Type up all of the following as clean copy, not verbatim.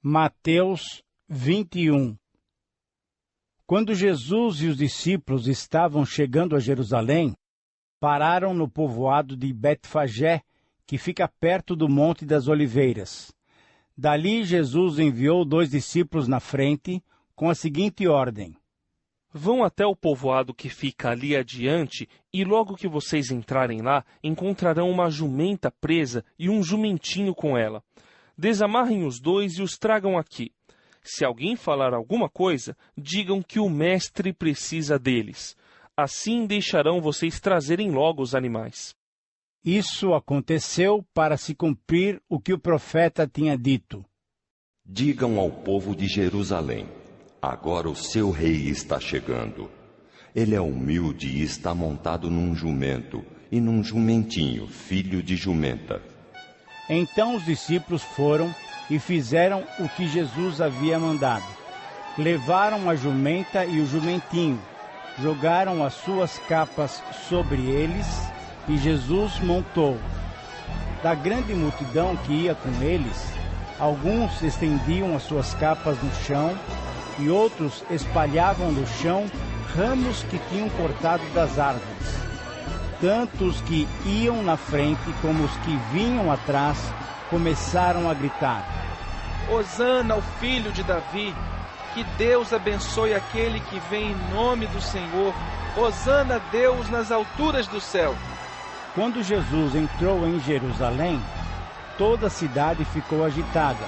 Mateus 21. Quando Jesus e os discípulos estavam chegando a Jerusalém, pararam no povoado de Betfagé, que fica perto do Monte das Oliveiras. Dali Jesus enviou 2 discípulos na frente, com a seguinte ordem: Vão até o povoado que fica ali adiante, e logo que vocês entrarem lá, encontrarão uma jumenta presa e um jumentinho com ela. Desamarrem os 2 e os tragam aqui. Se alguém falar alguma coisa, digam que o mestre precisa deles. Assim deixarão vocês trazerem logo os animais. Isso aconteceu para se cumprir o que o profeta tinha dito. Digam ao povo de Jerusalém: agora o seu rei está chegando. Ele é humilde e está montado num jumento, e num jumentinho, filho de jumenta. Então os discípulos foram e fizeram o que Jesus havia mandado. Levaram a jumenta e o jumentinho, jogaram as suas capas sobre eles, e Jesus montou. Da grande multidão que ia com eles, alguns estendiam as suas capas no chão, e outros espalhavam no chão ramos que tinham cortado das árvores. Tanto os que iam na frente como os que vinham atrás começaram a gritar: Hosana ao filho de Davi! Que Deus abençoe aquele que vem em nome do Senhor! Hosana a Deus nas alturas do céu! Quando Jesus entrou em Jerusalém, toda a cidade ficou agitada,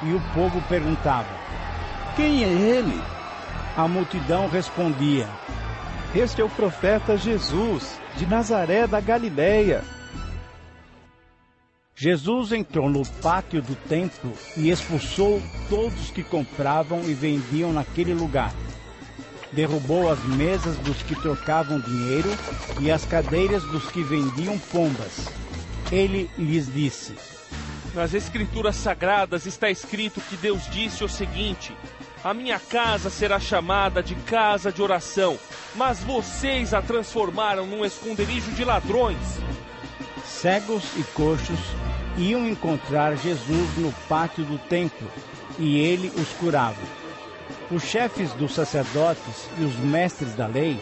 e o povo perguntava: Quem é ele? A multidão respondia: Este é o profeta Jesus, de Nazaré da Galileia. Jesus entrou no pátio do templo e expulsou todos que compravam e vendiam naquele lugar. Derrubou as mesas dos que trocavam dinheiro e as cadeiras dos que vendiam pombas. Ele lhes disse: Nas Escrituras Sagradas está escrito que Deus disse o seguinte: A minha casa será chamada de casa de oração, mas vocês a transformaram num esconderijo de ladrões. Cegos e coxos iam encontrar Jesus no pátio do templo, e ele os curava. Os chefes dos sacerdotes e os mestres da lei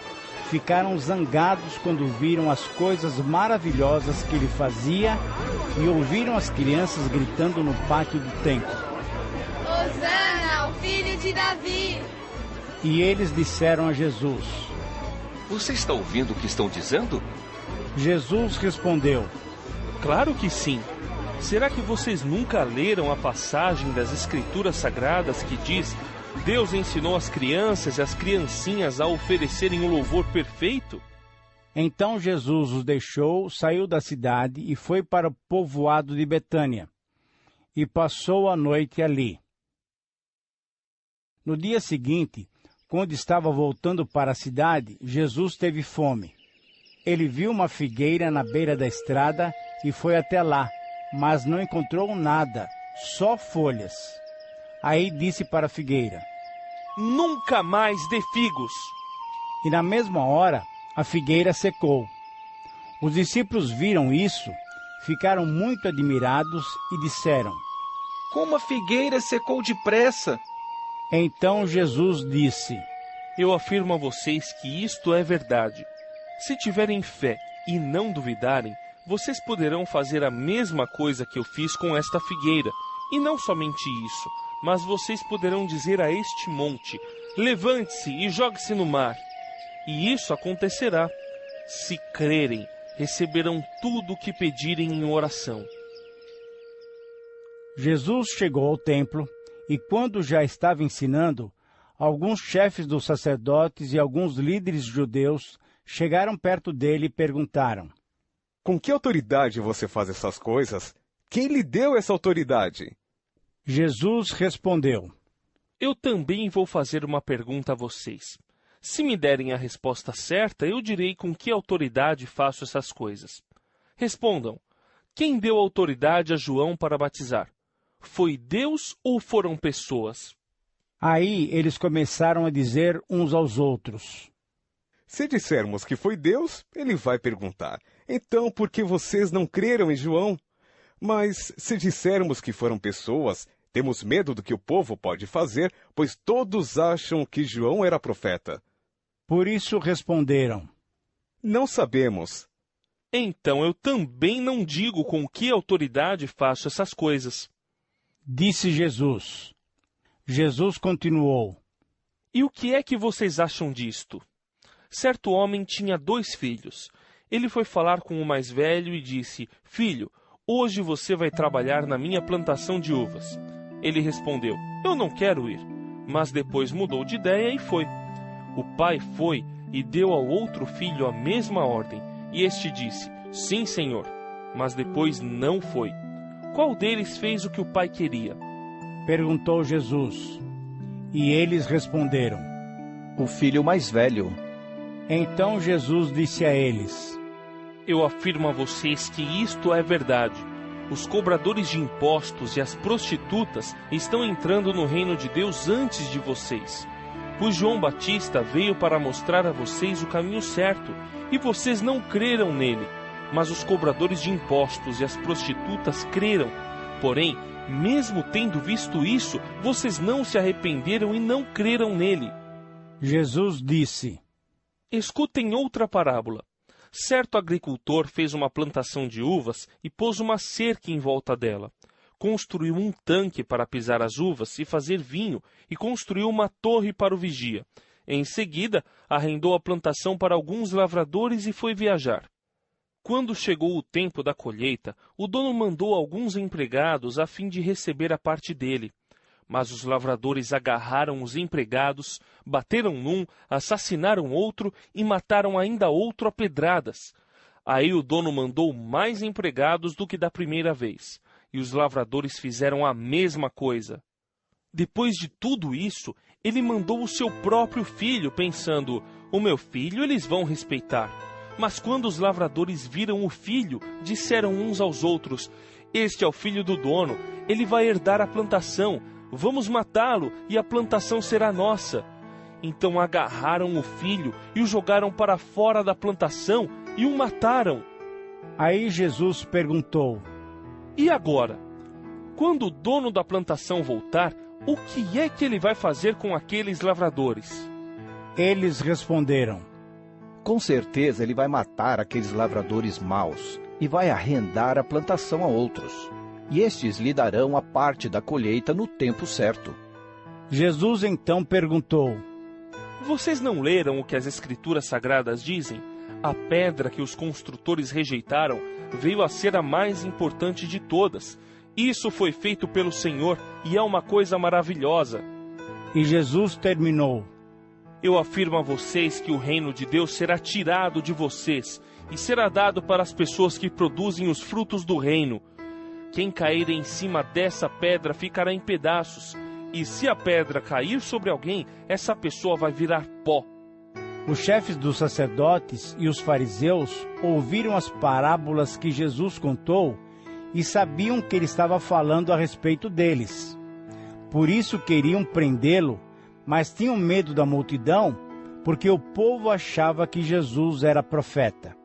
ficaram zangados quando viram as coisas maravilhosas que ele fazia e ouviram as crianças gritando no pátio do templo: Hosana ao filho de Davi! E eles disseram a Jesus: Você está ouvindo o que estão dizendo? Jesus respondeu: Claro que sim. Será que vocês nunca leram a passagem das Escrituras Sagradas que diz: Deus ensinou as crianças e as criancinhas a oferecerem um louvor perfeito? Então Jesus os deixou, saiu da cidade e foi para o povoado de Betânia, e passou a noite ali. No dia seguinte, quando estava voltando para a cidade, Jesus teve fome. Ele viu uma figueira na beira da estrada e foi até lá, mas não encontrou nada, só folhas. Aí disse para a figueira: Nunca mais dê figos! E na mesma hora, a figueira secou. Os discípulos viram isso, ficaram muito admirados e disseram: Como a figueira secou depressa! Então Jesus disse: Eu afirmo a vocês que isto é verdade. Se tiverem fé e não duvidarem, vocês poderão fazer a mesma coisa que eu fiz com esta figueira. E não somente isso, mas vocês poderão dizer a este monte: levante-se e jogue-se no mar. E isso acontecerá. Se crerem, receberão tudo o que pedirem em oração. Jesus chegou ao templo e, quando já estava ensinando, alguns chefes dos sacerdotes e alguns líderes judeus chegaram perto dele e perguntaram: Com que autoridade você faz essas coisas? Quem lhe deu essa autoridade? Jesus respondeu: Eu também vou fazer uma pergunta a vocês. Se me derem a resposta certa, eu direi com que autoridade faço essas coisas. Respondam: quem deu autoridade a João para batizar? Foi Deus ou foram pessoas? Aí eles começaram a dizer uns aos outros: Se dissermos que foi Deus, ele vai perguntar: então por que vocês não creram em João? Mas se dissermos que foram pessoas, Temos medo do que o povo pode fazer, pois todos acham que João era profeta. Por isso responderam: Não sabemos. Então eu também não digo com que autoridade faço essas coisas. Disse Jesus. Jesus continuou: E o que é que vocês acham disto? Certo homem tinha 2 filhos. Ele foi falar com o mais velho e disse: Filho, hoje você vai trabalhar na minha plantação de uvas. Ele respondeu: Eu não quero ir. Mas depois mudou de ideia e foi. O pai foi e deu ao outro filho a mesma ordem. E este disse: Sim, senhor. Mas depois não foi. Qual deles fez o que o pai queria? Perguntou Jesus. E eles responderam: O filho mais velho. Então Jesus disse a eles: Eu afirmo a vocês que isto é verdade. Os cobradores de impostos e as prostitutas estão entrando no reino de Deus antes de vocês. Pois João Batista veio para mostrar a vocês o caminho certo, e vocês não creram nele. Mas os cobradores de impostos e as prostitutas creram. Porém, mesmo tendo visto isso, vocês não se arrependeram e não creram nele. Jesus disse: Escutem outra parábola. Certo agricultor fez uma plantação de uvas e pôs uma cerca em volta dela. Construiu um tanque para pisar as uvas e fazer vinho, e construiu uma torre para o vigia. Em seguida, arrendou a plantação para alguns lavradores e foi viajar. Quando chegou o tempo da colheita, o dono mandou alguns empregados a fim de receber a parte dele. Mas os lavradores agarraram os empregados, bateram num, assassinaram outro e mataram ainda outro a pedradas. Aí o dono mandou mais empregados do que da primeira vez, e os lavradores fizeram a mesma coisa. Depois de tudo isso, ele mandou o seu próprio filho, pensando: o meu filho eles vão respeitar. Mas quando os lavradores viram o filho, disseram uns aos outros: Este é o filho do dono, ele vai herdar a plantação. Vamos matá-lo e a plantação será nossa. Então agarraram o filho e o jogaram para fora da plantação e o mataram. Aí Jesus perguntou: E agora? Quando o dono da plantação voltar, o que é que ele vai fazer com aqueles lavradores? Eles responderam: Com certeza ele vai matar aqueles lavradores maus e vai arrendar a plantação a outros. E estes lhe darão a parte da colheita no tempo certo. Jesus então perguntou: Vocês não leram o que as Escrituras Sagradas dizem? A pedra que os construtores rejeitaram veio a ser a mais importante de todas. Isso foi feito pelo Senhor e é uma coisa maravilhosa. E Jesus terminou: Eu afirmo a vocês que o reino de Deus será tirado de vocês e será dado para as pessoas que produzem os frutos do reino. Quem cair em cima dessa pedra ficará em pedaços, e se a pedra cair sobre alguém, essa pessoa vai virar pó. Os chefes dos sacerdotes e os fariseus ouviram as parábolas que Jesus contou e sabiam que ele estava falando a respeito deles. Por isso queriam prendê-lo, mas tinham medo da multidão, porque o povo achava que Jesus era profeta.